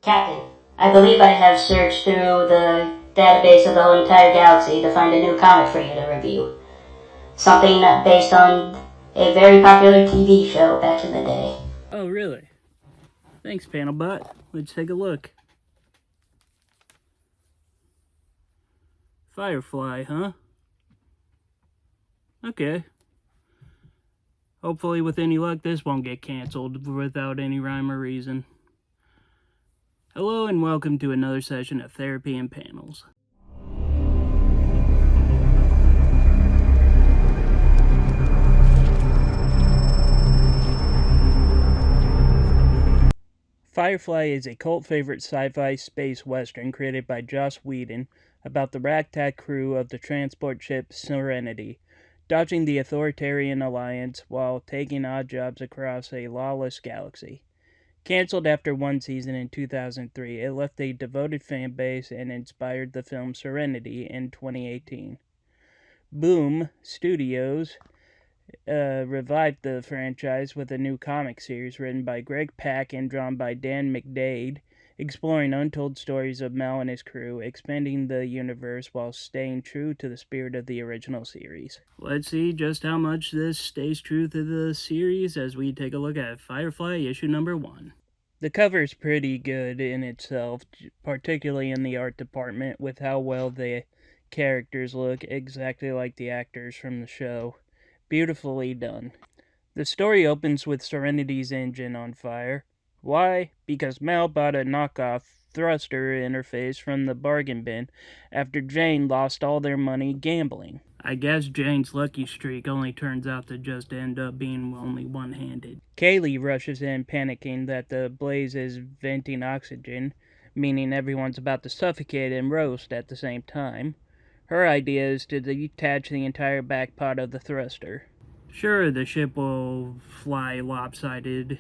Captain, I believe I have searched through the database of the whole entire galaxy to find a new comic for you to review. Something based on a very popular TV show back in the day. Oh, really? Thanks, Panelbot. Let's take a look. Firefly, huh? Okay. Hopefully, with any luck, this won't get canceled without any rhyme or reason. Hello and welcome to another session of Therapy and Panels. Firefly is a cult favorite sci-fi space western created by Joss Whedon about the ragtag crew of the transport ship Serenity, dodging the authoritarian alliance while taking odd jobs across a lawless galaxy. Cancelled after one season in 2003, it left a devoted fan base and inspired the film Serenity in 2018. Boom Studios revived the franchise with a new comic series written by Greg Pak and drawn by Dan McDade, exploring untold stories of Mal and his crew, expanding the universe while staying true to the spirit of the original series. Let's see just how much this stays true to the series as we take a look at Firefly issue number 1. The cover is pretty good in itself, particularly in the art department, with how well the characters look exactly like the actors from the show. Beautifully done. The story opens with Serenity's engine on fire. Why? Because Mal bought a knockoff thruster interface from the bargain bin after Jane lost all their money gambling. I guess Jane's lucky streak only turns out to just end up being only one-handed. Kaylee rushes in panicking that the blaze is venting oxygen, meaning everyone's about to suffocate and roast at the same time. Her idea is to detach the entire back part of the thruster. Sure, the ship will fly lopsided,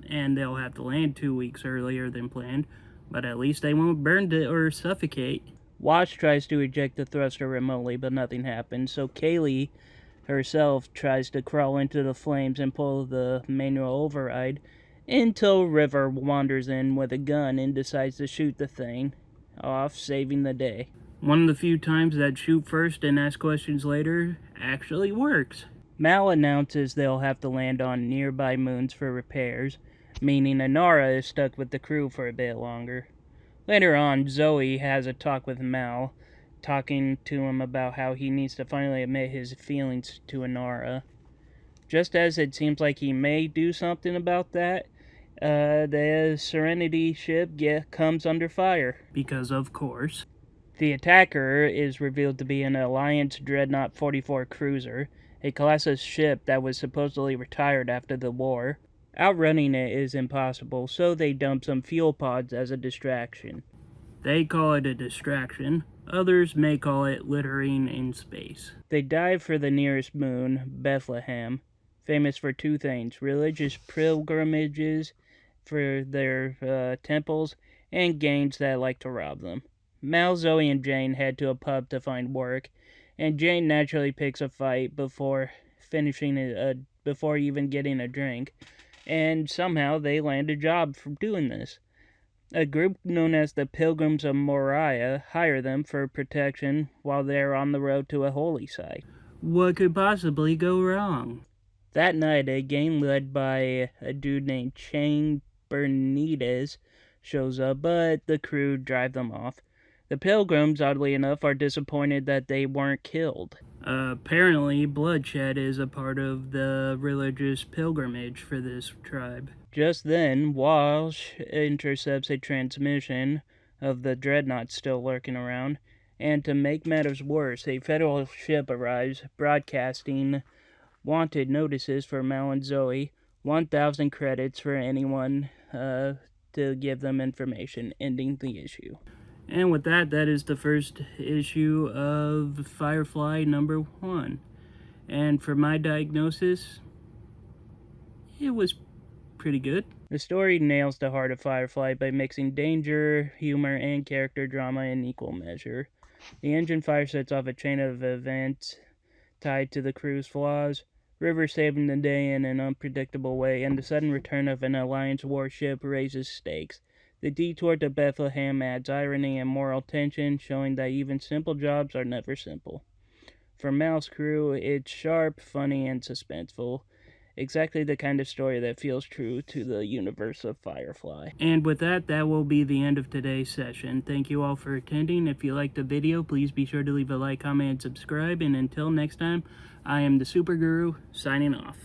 and they'll have to land 2 weeks earlier than planned, but at least they won't burn or suffocate. Wash tries to eject the thruster remotely, but nothing happens, so Kaylee herself tries to crawl into the flames and pull the manual override, until River wanders in with a gun and decides to shoot the thing off, saving the day. One of the few times that shoot first and ask questions later actually works. Mal announces they'll have to land on nearby moons for repairs, meaning Inara is stuck with the crew for a bit longer. Later on, Zoe has a talk with Mal, talking to him about how he needs to finally admit his feelings to Inara. Just as it seems like he may do something about that, the Serenity ship comes under fire. Because of course. The attacker is revealed to be an Alliance Dreadnought 44 cruiser, a class of ship that was supposedly retired after the war. Outrunning it is impossible, so they dump some fuel pods as a distraction. They call it a distraction. Others may call it littering in space. They dive for the nearest moon, Bethlehem, famous for two things: religious pilgrimages for their temples, and gangs that like to rob them. Mal, Zoe, and Jane head to a pub to find work, and Jane naturally picks a fight before even getting a drink, and somehow they land a job from doing this. A group known as the Pilgrims of Moriah hire them for protection while they're on the road to a holy site. What could possibly go wrong? That night, a gang led by a dude named Shane Bernides shows up, but the crew drive them off. The Pilgrims, oddly enough, are disappointed that they weren't killed. Apparently, bloodshed is a part of the religious pilgrimage for this tribe. Just then, Walsh intercepts a transmission of the dreadnought still lurking around, and to make matters worse, a federal ship arrives, broadcasting wanted notices for Mal and Zoe, 1,000 credits for anyone to give them information, ending the issue. And with that, that is the first issue of Firefly number 1. And for my diagnosis, it was pretty good. The story nails the heart of Firefly by mixing danger, humor, and character drama in equal measure. The engine fire sets off a chain of events tied to the crew's flaws, River saving the day in an unpredictable way, and the sudden return of an Alliance warship raises stakes. The detour to Bethlehem adds irony and moral tension, showing that even simple jobs are never simple. For Mouse Crew, it's sharp, funny, and suspenseful. Exactly the kind of story that feels true to the universe of Firefly. And with that, that will be the end of today's session. Thank you all for attending. If you liked the video, please be sure to leave a like, comment, and subscribe. And until next time, I am the Super Guru, signing off.